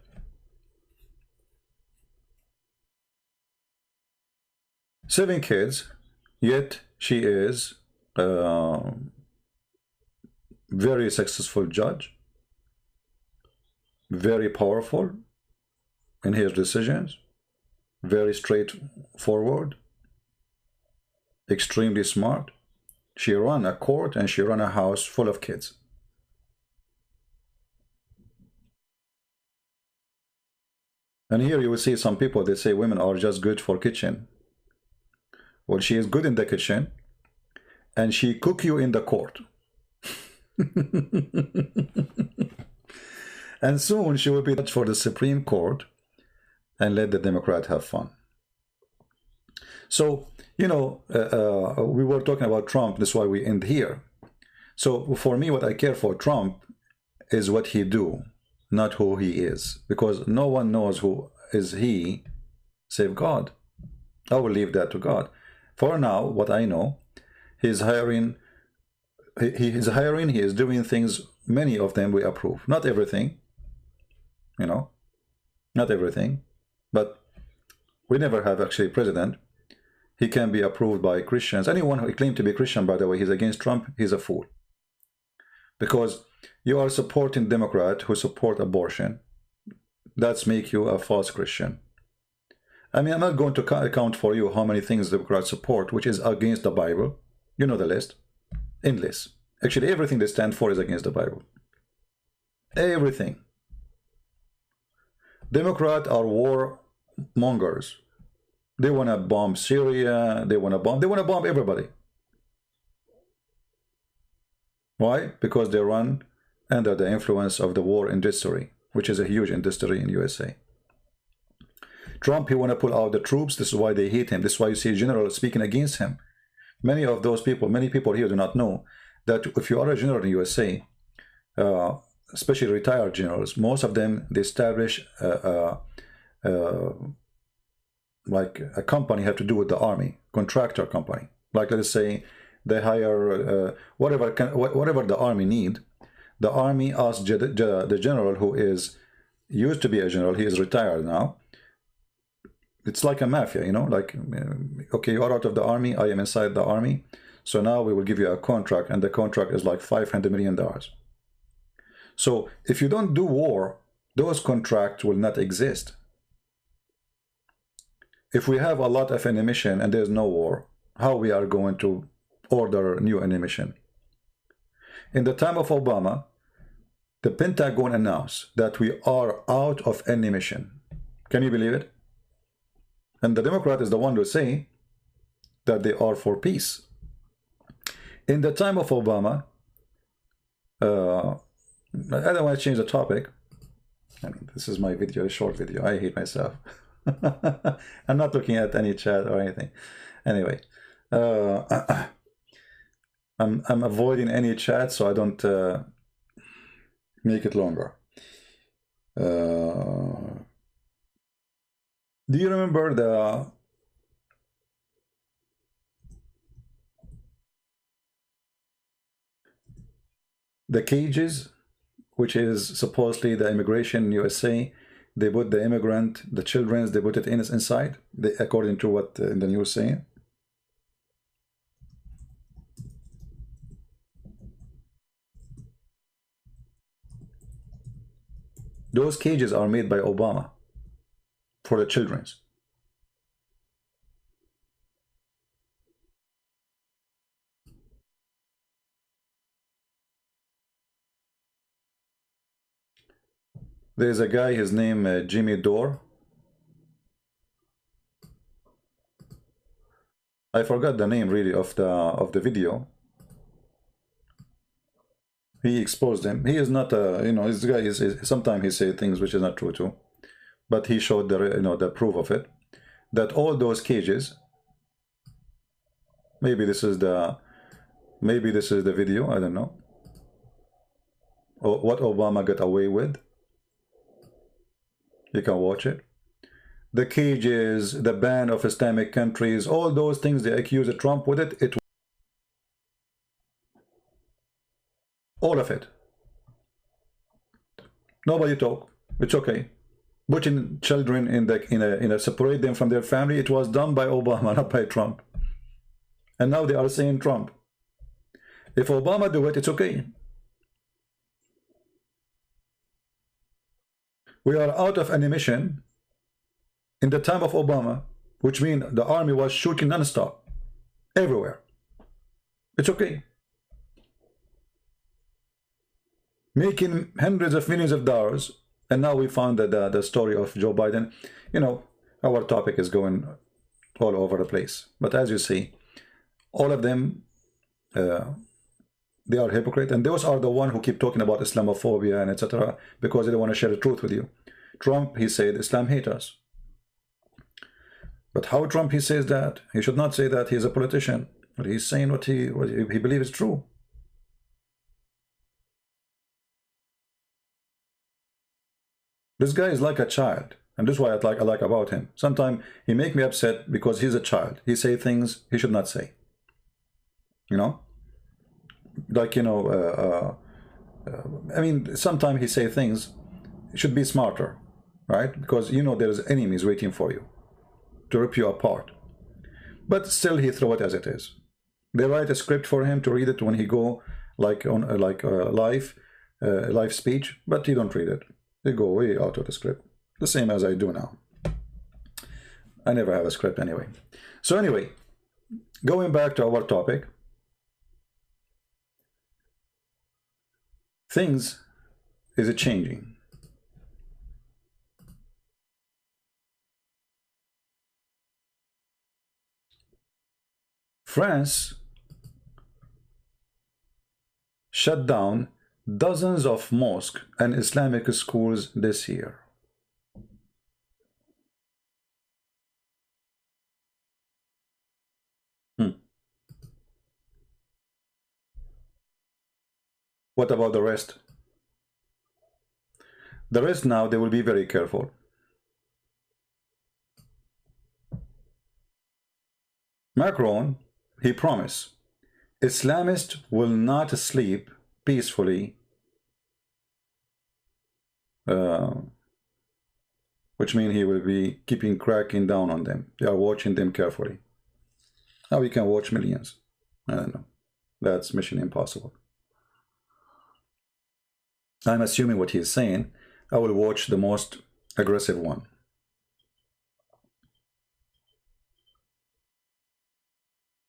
A: Seven kids, yet she is a very successful judge, very powerful in his decisions, very straightforward, extremely smart. She ran a court and she ran a house full of kids. And here you will see some people, they say women are just good for kitchen. Well, she is good in the kitchen and she cook you in the court. And soon she will be judged for the Supreme Court and let the Democrat have fun. So, you know, we were talking about Trump, that's why we end here. So for me, what I care for Trump is what he do, not who he is, because no one knows who is he save God. I will leave that to God. For now, what I know, he's hiring, he is doing things, many of them we approve. Not everything, you know, not everything, but we never have actually a president. He can be approved by Christians. Anyone who claims to be Christian, by the way, he's against Trump, he's a fool. Because you are supporting Democrats who support abortion. That's make you a false Christian. I mean, I'm not going to account for you how many things Democrats support, which is against the Bible. You know the list. Endless. Actually, everything they stand for is against the Bible. Everything. Democrats are war mongers. They want to bomb Syria. They want to bomb everybody. Why? Because they run under the influence of the war industry, which is a huge industry in USA. Trump, he want to pull out the troops. This is why they hate him. This is why you see generals speaking against him. Many of those people, many people here do not know that if you are a general in USA, especially retired generals, most of them, they establish like a company have to do with the army, contractor company. Like let's say they hire whatever the army need. The army asks the general who is used to be a general, he is retired now. It's like a mafia, you know, like, okay, you are out of the army, I am inside the army, so now we will give you a contract, and the contract is like $500 million. So if you don't do war, those contracts will not exist. If we have a lot of ammunition and there's no war, how we are going to order new ammunition? In the time of Obama, the Pentagon announced that we are out of ammunition. Can you believe it? And the Democrat is the one to say that they are for peace. In the time of Obama, I don't want to change the topic. I mean, this is my video, a short video. I hate myself. I'm not looking at any chat or anything. Anyway, I'm avoiding any chat so I don't make it longer. Do you remember the cages, which is supposedly the immigration in USA, they put the immigrant, the children, they put it inside, according to what in the news saying. Those cages are made by Obama for the children. There's a guy, his name Jimmy Dore. I forgot the name really of the video. He exposed him. He is not a, you know, this guy is sometimes he say things which is not true too, but he showed the, you know, the proof of it, that all those cages, maybe this is the video, I don't know, or what Obama got away with. You can watch it. The cages, the ban of Islamic countries, all those things they accuse Trump with it. All of it. Nobody talk. It's okay. Putting children in a separate them from their family, it was done by Obama, not by Trump. And now they are saying Trump. If Obama do it, it's okay. We are out of ammunition in the time of Obama, which means the army was shooting non-stop everywhere. It's okay. Making hundreds of millions of dollars, and now we found that the story of Joe Biden, you know, our topic is going all over the place. But as you see, all of them, they are hypocrite, and those are the one who keep talking about Islamophobia and etc. because they don't want to share the truth with you. Trump, he said Islam hates us. But how Trump he says that? He should not say that. He's a politician, but he's saying what he believes is true. This guy is like a child, and this is what I like about him. Sometimes he make me upset because he's a child. He say things he should not say. You know, like, you know, I mean, sometimes he say things he should be smarter, right? Because you know there's enemies waiting for you to rip you apart. But still, he throw it as it is. They write a script for him to read it when he go like on live speech, but he don't read it. They go way out of the script, the same as I do now. I never have a script anyway. So anyway, going back to our topic, things is changing. France shut down dozens of mosques and Islamic schools this year. What about the rest? The rest now, they will be very careful. Macron, he promised, Islamists will not sleep peacefully, which means he will be cracking down on them. They are watching them carefully. Now we can watch millions. I don't know. That's mission impossible. I'm assuming what he's saying. I will watch the most aggressive one.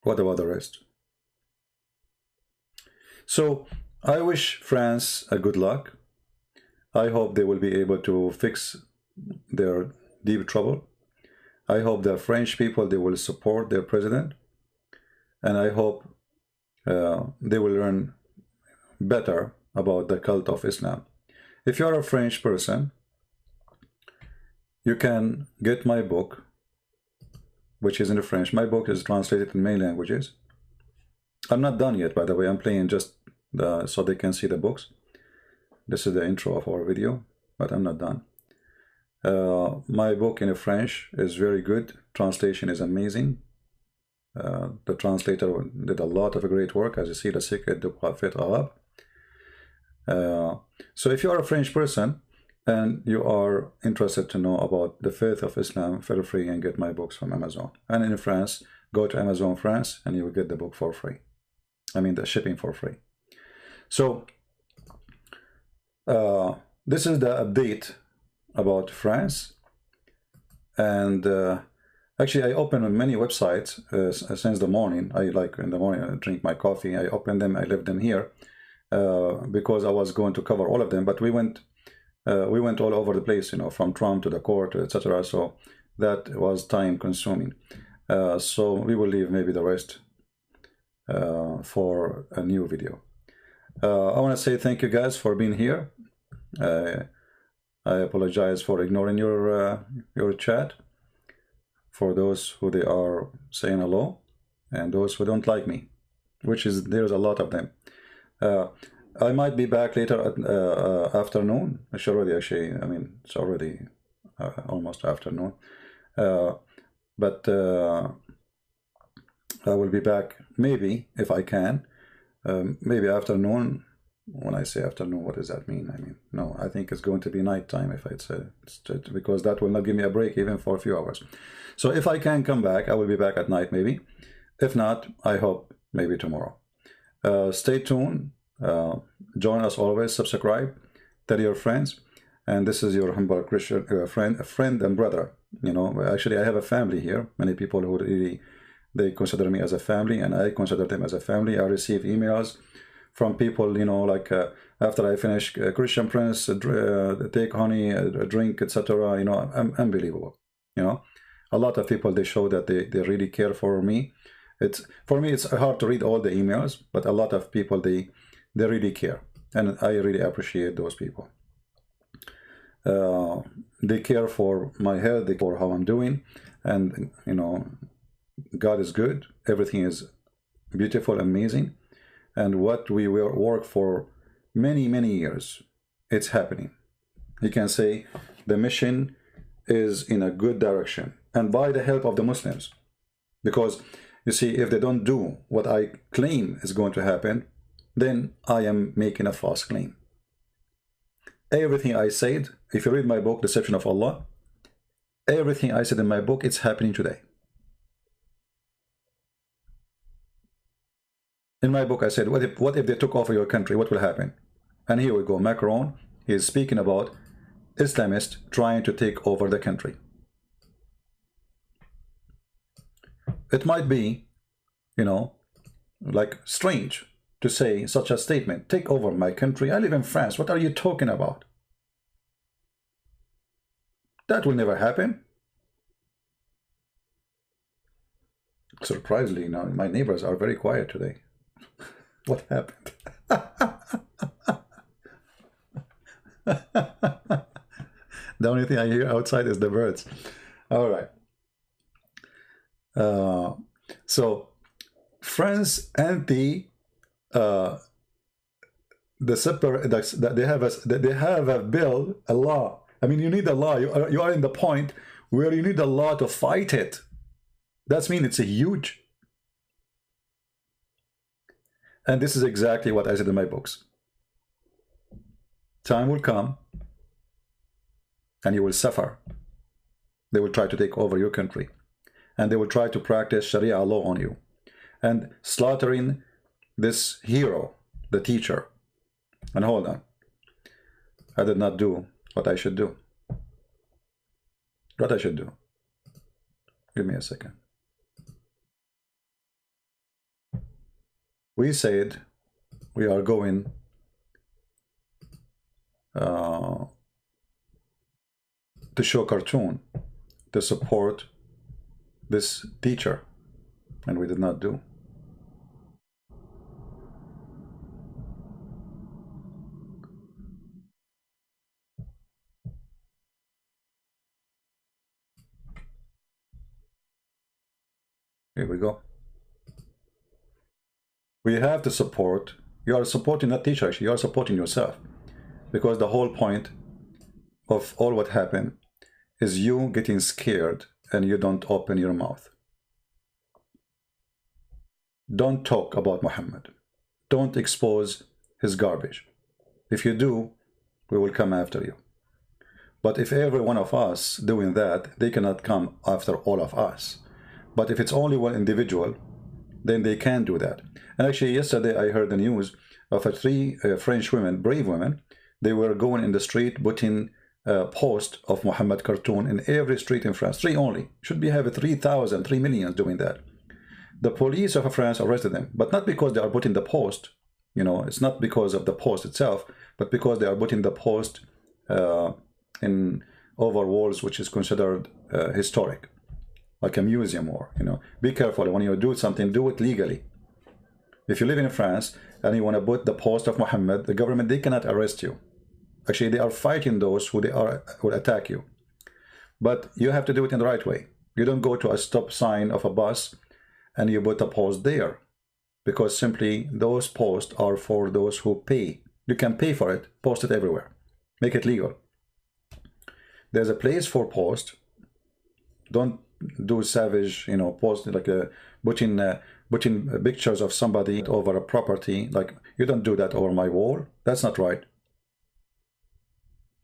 A: What about the rest? So I wish France a good luck. I hope they will be able to fix their deep trouble. I hope the French people, they will support their president. And I hope they will learn better about the cult of Islam. If you're a French person, you can get my book, which is in French. My book is translated in many languages. I'm not done yet, by the way. I'm playing just so they can see the books. This is the intro of our video, but I'm not done. My book in French is very good. Translation is amazing. The translator did a lot of great work, as you see, Le Secret du Prophète Arabe. So if you are a French person and you are interested to know about the faith of Islam, feel free and get my books from Amazon. And in France, go to Amazon France and you will get the book for free. I mean the shipping for free. So this is the update about France. And actually I open many websites since the morning. I like in the morning I drink my coffee, I open them, I leave them here because I was going to cover all of them, but we went all over the place, you know, from Trump to the court, etc. So that was time consuming. So we will leave maybe the rest for a new video. I want to say thank you guys for being here. I apologize for ignoring your chat, for those who they are saying hello, and those who don't like me, which is there's a lot of them. I might be back later at afternoon. It's already actually, I mean, it's already almost afternoon. But I will be back maybe if I can. Maybe afternoon. When I say afternoon, what does that mean? I mean, no, I think it's going to be nighttime if I'd say because that will not give me a break even for a few hours. So if I can come back, I will be back at night maybe. If not, I hope maybe tomorrow. Stay tuned. Join us always. Subscribe. Tell your friends. And this is your humble Christian friend and brother. You know, actually, I have a family here. Many people who really they consider me as a family, and I consider them as a family. I receive emails from people, you know, like after I finish Christian Prince, take honey, drink, etc. You know, unbelievable. You know, a lot of people, they show that they really care for me. For me, it's hard to read all the emails, but a lot of people, they really care, and I really appreciate those people. They care for my health, they care for how I'm doing, and you know, God is good. Everything is beautiful, amazing, and what we will work for many years, it's happening. You can say the mission is in a good direction, and by the help of the Muslims, because you see, if they don't do what I claim is going to happen, then I am making a false claim. Everything I said, if you read my book, Deception of Allah, everything I said in my book, it's happening today. In my book, I said, what if they took over your country? What will happen? And here we go. Macron, he is speaking about Islamists trying to take over the country. It might be, you know, like strange to say such a statement. Take over my country. I live in France. What are you talking about? That will never happen. Surprisingly, now my neighbors are very quiet today. What happened? The only thing I hear outside is the birds. All right. So France anti they have a bill, a law. I mean, you need a law. You are in the point where you need a law to fight it. That means it's a huge. And this is exactly what I said in my books. Time will come and you will suffer. They will try to take over your country, and they will try to practice Sharia law on you, and slaughtering this hero, the teacher. And hold on, I did not do what I should do. What I should do? Give me a second. We said we are going to show cartoon to support this teacher, and we did not do. Here we go. We have to support. You are supporting that teacher, actually. You are supporting yourself. Because the whole point of all what happened is you getting scared and you don't open your mouth. Don't talk about Muhammad. Don't expose his garbage. If you do, we will come after you. But if every one of us doing that, they cannot come after all of us. But if it's only one individual, then they can do that. And actually, yesterday I heard the news of three French women, brave women. They were going in the street, putting a post of Muhammad cartoon in every street in France. 3 only. Should be have 3,000, 3 million doing that. The police of France arrested them, but not because they are putting the post. You know, it's not because of the post itself, but because they are putting the post in over walls, which is considered historic, like a museum. Or, you know, be careful when you do something, do it legally. If you live in France and you want to put the post of Muhammad, the government, they cannot arrest you. Actually, they are fighting those who will attack you. But you have to do it in the right way. You don't go to a stop sign of a bus and you put a post there, because simply those posts are for those who pay. You can pay for it, post it everywhere, make it legal. There's a place for post. Don't do savage, you know, post like putting pictures of somebody over a property. Like, you don't do that over my wall. That's not right.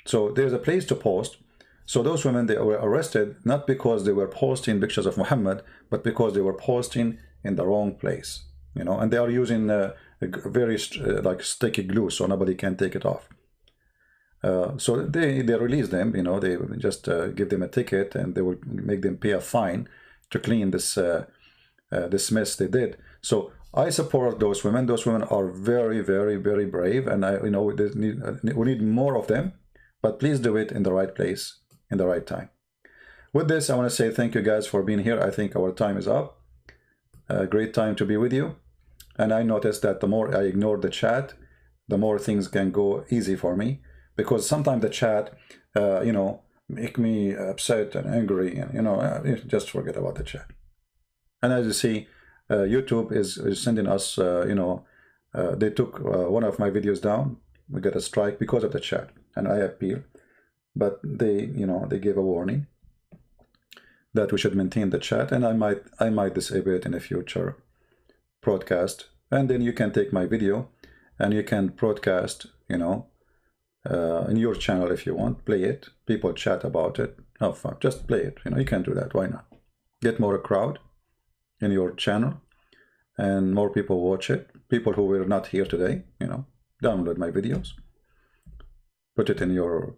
A: So there's a place to post. So those women, they were arrested not because they were posting pictures of Muhammad, but because they were posting in the wrong place, you know. And they are using a very like sticky glue, so nobody can take it off. So they release them, you know. They just give them a ticket, and they will make them pay a fine to clean this this mess they did. So I support those women. Those women are very, very, very brave, and you know, we need more of them. But please do it in the right place, in the right time. With this, I want to say thank you guys for being here. I think our time is up. A great time to be with you. And I noticed that the more I ignore the chat, the more things can go easy for me. Because sometimes the chat, you know, make me upset and angry. And, you know, just forget about the chat. And as you see, YouTube is sending us, you know, they took one of my videos down. We got a strike because of the chat. And I appeal, but they, you know, they gave a warning that we should maintain the chat, and I might disable it in a future broadcast. And then you can take my video and you can broadcast, you know, in your channel if you want. Play it, people chat about it, have fun, just play it. You know, you can do that. Why not? Get more crowd in your channel, and more people watch it. People who were not here today, you know, download my videos. Put it in your,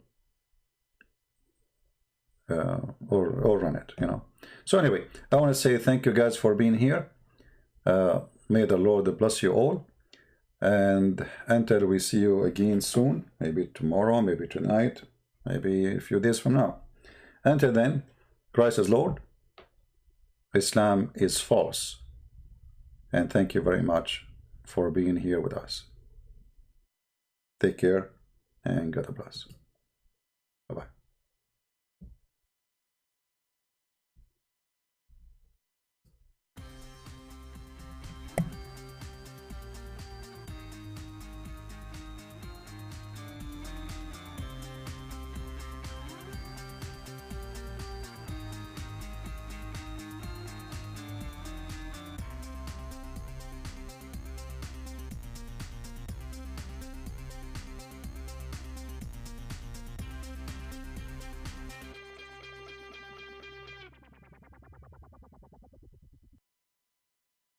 A: or run it, you know. So anyway, I want to say thank you guys for being here. May the Lord bless you all. And until we see you again soon, maybe tomorrow, maybe tonight, maybe a few days from now. Until then, Christ is Lord. Islam is false. And thank you very much for being here with us. Take care. And God bless.